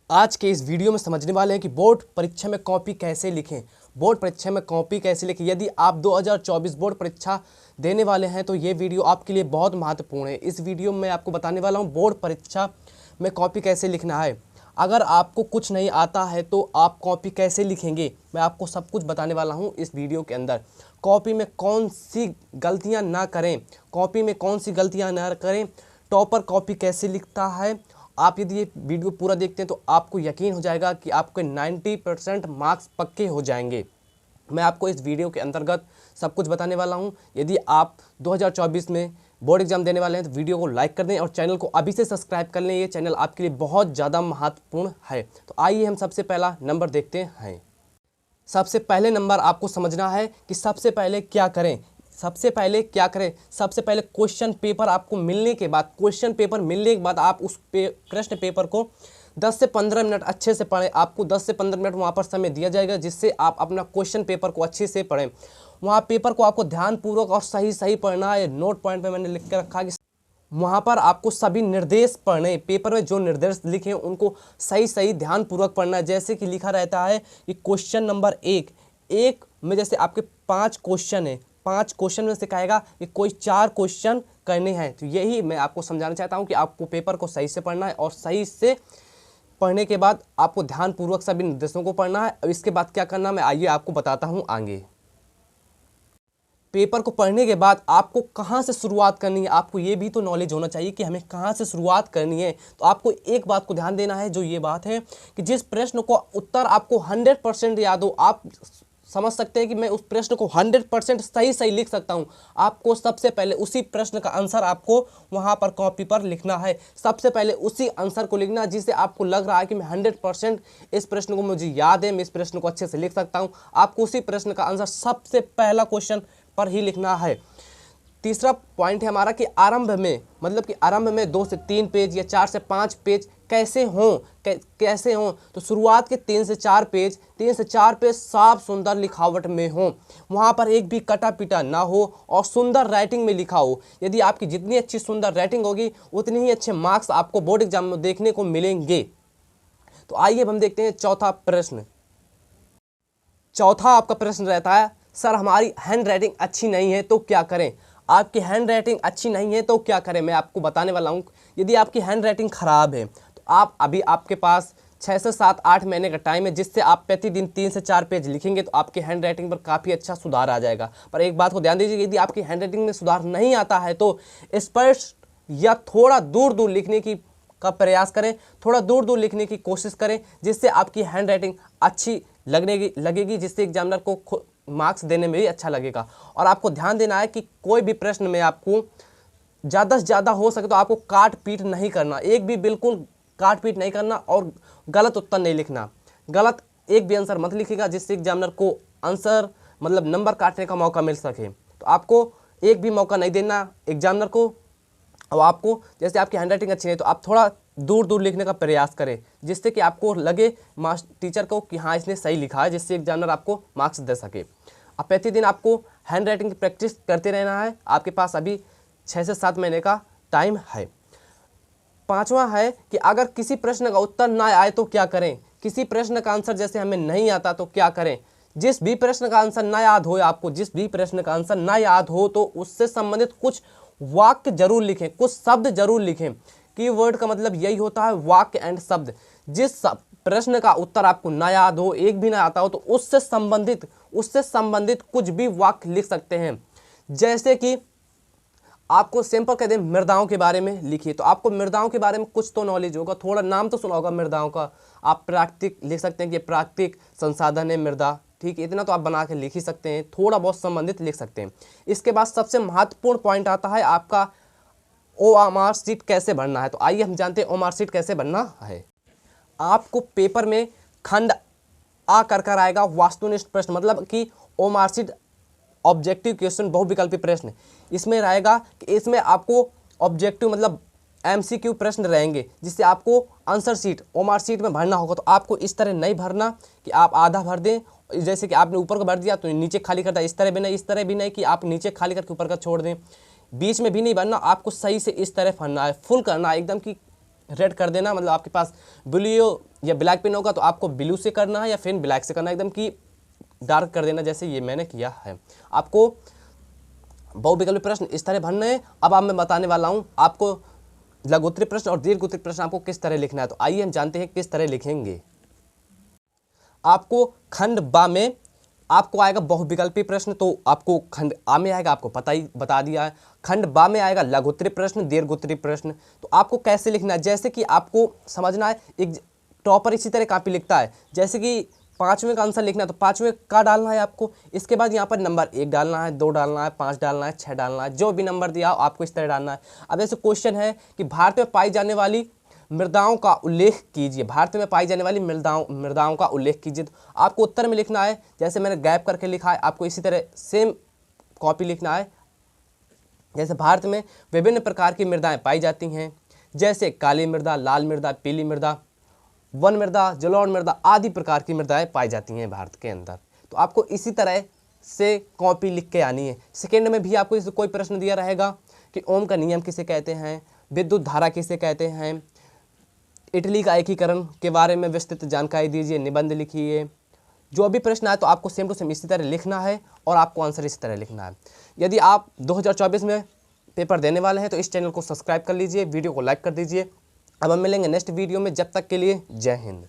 आज के इस वीडियो में समझने वाले हैं कि बोर्ड परीक्षा में कॉपी कैसे लिखें। बोर्ड परीक्षा में कॉपी कैसे लिखें। यदि आप 2024 बोर्ड परीक्षा देने वाले हैं तो ये वीडियो आपके लिए बहुत महत्वपूर्ण है। इस वीडियो में आपको बताने वाला हूँ बोर्ड परीक्षा में कॉपी कैसे लिखना है। अगर आपको कुछ नहीं आता है तो आप कॉपी कैसे लिखेंगे, मैं आपको सब कुछ बताने वाला हूँ इस वीडियो के अंदर। कॉपी में कौन सी गलतियाँ ना करें, कॉपी में कौन सी गलतियाँ ना करें, टॉपर कॉपी कैसे लिखता है। आप यदि ये वीडियो पूरा देखते हैं तो आपको यकीन हो जाएगा कि आपके 90% मार्क्स पक्के हो जाएंगे। मैं आपको इस वीडियो के अंतर्गत सब कुछ बताने वाला हूं। यदि आप 2024 में बोर्ड एग्जाम देने वाले हैं तो वीडियो को लाइक कर दें और चैनल को अभी से सब्सक्राइब कर लें। ये चैनल आपके लिए बहुत ज़्यादा महत्वपूर्ण है। तो आइए हम सबसे पहला नंबर देखते हैं। सबसे पहले नंबर आपको समझना है कि सबसे पहले क्या करें। सबसे पहले क्वेश्चन पेपर आपको मिलने के बाद, आप उस प्रश्न पेपर को 10 से 15 मिनट अच्छे से पढ़ें। आपको 10 से 15 मिनट वहाँ पर समय दिया जाएगा जिससे आप अपना क्वेश्चन पेपर को अच्छे से पढ़ें। वहाँ पेपर को आपको ध्यानपूर्वक और सही पढ़ना है। नोट पॉइंट पे मैंने लिख कर रखा कि वहाँ पर आपको सभी निर्देश पढ़ने, पेपर में जो निर्देश लिखे उनको सही ध्यानपूर्वक पढ़ना है। जैसे कि लिखा रहता है कि क्वेश्चन नंबर एक में जैसे आपके 5 क्वेश्चन है, 5 क्वेश्चन में से कहेगा कि कोई 4 क्वेश्चन करने हैं। तो यही मैं आपको समझाना चाहता हूँ कि आपको पेपर को सही से पढ़ना है और सही से पढ़ने के बाद आपको ध्यानपूर्वक सभी निर्देशों को पढ़ना है। और इसके बाद क्या करना मैं आइए आपको बताता हूँ आगे। पेपर को पढ़ने के बाद आपको कहाँ से शुरुआत करनी है, आपको ये भी तो नॉलेज होना चाहिए कि हमें कहाँ से शुरुआत करनी है। तो आपको एक बात को ध्यान देना है, जो ये बात है कि जिस प्रश्न को उत्तर आपको 100% याद हो, आप समझ सकते हैं कि मैं उस प्रश्न को 100% सही लिख सकता हूं। आपको सबसे पहले उसी प्रश्न का आंसर आपको वहां पर कॉपी पर लिखना है। सबसे पहले उसी आंसर को लिखना जिसे आपको लग रहा है कि मैं 100% इस प्रश्न को मुझे याद है, मैं इस प्रश्न को अच्छे से लिख सकता हूं। आपको उसी प्रश्न का आंसर सबसे पहला क्वेश्चन पर ही लिखना है। तीसरा पॉइंट है हमारा कि आरंभ में 2 से 3 पेज या 4 से 5 पेज कैसे हों। तो शुरुआत के 3 से 4 पेज साफ सुंदर लिखावट में हो, वहाँ पर एक भी कटा पिटा ना हो और सुंदर राइटिंग में लिखा हो। यदि आपकी जितनी अच्छी सुंदर राइटिंग होगी उतनी ही अच्छे मार्क्स आपको बोर्ड एग्जाम में देखने को मिलेंगे। तो आइए हम देखते हैं चौथा प्रश्न। चौथा आपका प्रश्न रहता है, सर हमारी हैंड राइटिंग अच्छी नहीं है तो क्या करें। आपकी हैंड राइटिंग अच्छी नहीं है तो क्या करें, मैं आपको बताने वाला हूँ। यदि आपकी हैंड राइटिंग खराब है तो आपके पास 6 से 7-8 महीने का टाइम है, जिससे आप प्रतिदिन 3 से 4 पेज लिखेंगे तो आपकी हैंड राइटिंग पर काफ़ी अच्छा सुधार आ जाएगा। पर एक बात को ध्यान दीजिए, यदि आपकी हैंड राइटिंग में सुधार नहीं आता है तो स्पष्ट या थोड़ा दूर लिखने का प्रयास करें, थोड़ा दूर लिखने की कोशिश करें, जिससे आपकी हैंड राइटिंग अच्छी लगेगी, जिससे एग्जामिनर को मार्क्स देने में भी अच्छा लगेगा। और आपको ध्यान देना है कि कोई भी प्रश्न में आपको ज़्यादा से ज़्यादा हो सके तो आपको काट पीट नहीं करना, एक भी बिल्कुल काट पीट नहीं करना और गलत उत्तर नहीं लिखना। गलत एक भी आंसर मत लिखिएगा जिससे एग्जामिनर को आंसर नंबर काटने का मौका मिल सके। तो आपको एक भी मौका नहीं देना एग्जामिनर को। और आपको जैसे आपकी हैंड राइटिंग अच्छी है तो आप थोड़ा दूर लिखने का प्रयास करें, जिससे कि आपको लगे टीचर को कि हाँ इसने सही लिखा है, जिससे एग्जामिनर आपको मार्क्स दे सके। अब प्रतिदिन आपको हैंड राइटिंग की प्रैक्टिस करते रहना है। आपके पास अभी 6 से 7 महीने का टाइम है। पांचवा है कि अगर किसी प्रश्न का उत्तर ना आए तो क्या करें। किसी प्रश्न का आंसर जैसे हमें नहीं आता तो क्या करें। जिस भी प्रश्न का आंसर ना याद हो, आपको जिस भी प्रश्न का आंसर ना याद हो तो उससे संबंधित कुछ वाक्य जरूर लिखें, कुछ शब्द जरूर लिखें। कीवर्ड का मतलब यही होता है वाक्य एंड शब्द। जिस प्रश्न का उत्तर आपको ना याद हो, एक भी ना आता हो, तो उससे संबंधित कुछ भी वाक्य लिख सकते हैं। जैसे कि आपको सिंपल कह दें मृदाओं के बारे में लिखिए, तो आपको मृदाओं के बारे में कुछ तो नॉलेज होगा, थोड़ा नाम तो सुना होगा मृदाओं का। आप प्राकृतिक लिख सकते हैं कि प्राकृतिक संसाधन है मृदा, ठीक है, इतना तो आप बना के लिख ही सकते हैं, थोड़ा बहुत संबंधित लिख सकते हैं। इसके बाद सबसे महत्वपूर्ण पॉइंट आता है आपका OMR शीट कैसे भरना है। तो आइए हम जानते हैं OMR शीट कैसे भरना है। आपको पेपर में खंड आ कर आएगा वास्तुनिष्ठ प्रश्न, मतलब कि OMR शीट ऑब्जेक्टिव क्वेश्चन बहुविकल्पी प्रश्न। इसमें रहेगा कि इसमें आपको ऑब्जेक्टिव मतलब MCQ प्रश्न रहेंगे, जिससे आपको आंसर शीट OMR शीट में भरना होगा। तो आपको इस तरह नहीं भरना कि आप आधा भर दें, जैसे कि आपने ऊपर को भर दिया तो नीचे खाली कर दिया, इस तरह भी नहीं कि आप नीचे खाली करके ऊपर का छोड़ दें, बीच में भी नहीं भरना। आपको सही से इस तरह भरना है, फुल करना है एकदम कि रेड कर देना, मतलब आपके पास ब्लू या ब्लैक पेन होगा तो आपको ब्लू से करना है या फिर ब्लैक से करना है, एकदम कि डार्क कर देना, जैसे ये मैंने किया है। आपको बहुविकल्पी प्रश्न इस तरह भरने हैं। अब मैं बताने वाला हूँ आपको लघु उत्तरीय प्रश्न और दीर्घ उत्तरीय प्रश्न आपको किस तरह लिखना है। तो आइए हम जानते हैं किस तरह लिखेंगे। आपको खंड बा में आपको आएगा बहुविकल्पी प्रश्न, तो आपको खंड आ में आएगा, आपको बता दिया है। खंड बा में आएगा लघु उत्तरीय प्रश्न, दीर्घ उत्तरीय प्रश्न। तो आपको कैसे लिखना है, जैसे कि आपको समझना है, एक टॉपर इसी तरह कापी लिखता है, जैसे कि 5वें का आंसर लिखना है तो 5वें का डालना है आपको। इसके बाद यहाँ पर नंबर 1 डालना है, 2 डालना है, 5 डालना है, 6 डालना है, जो भी नंबर दिया हो आपको इस तरह डालना है। अब ऐसे क्वेश्चन है कि भारत में पाई जाने वाली मृदाओं का उल्लेख कीजिए, भारत में पाई जाने वाली मृदाओं का उल्लेख कीजिए। तो आपको उत्तर में लिखना है, जैसे मैंने गैप करके लिखा है, आपको इसी तरह सेम कॉपी लिखना है। जैसे भारत में विभिन्न प्रकार की मृदाएं पाई जाती हैं, जैसे काली मृदा, लाल मृदा, पीली मृदा, वन मृदा, जलोढ़ मृदा आदि प्रकार की मृदाएं पाई जाती हैं भारत के अंदर। तो आपको इसी तरह से कॉपी लिख के आनी है। सेकेंड में भी आपको इससे कोई प्रश्न दिया रहेगा कि ओम का नियम किसे कहते हैं, विद्युत धारा किसे कहते हैं, इटली का एकीकरण के बारे में विस्तृत जानकारी दीजिए, निबंध लिखिए। जो भी प्रश्न आए तो आपको सेम टू सेम इसी तरह लिखना है और आपको आंसर इसी तरह लिखना है। यदि आप 2024 में पेपर देने वाले हैं तो इस चैनल को सब्सक्राइब कर लीजिए, वीडियो को लाइक कर दीजिए। अब हम मिलेंगे नेक्स्ट वीडियो में, जब तक के लिए जय हिंद।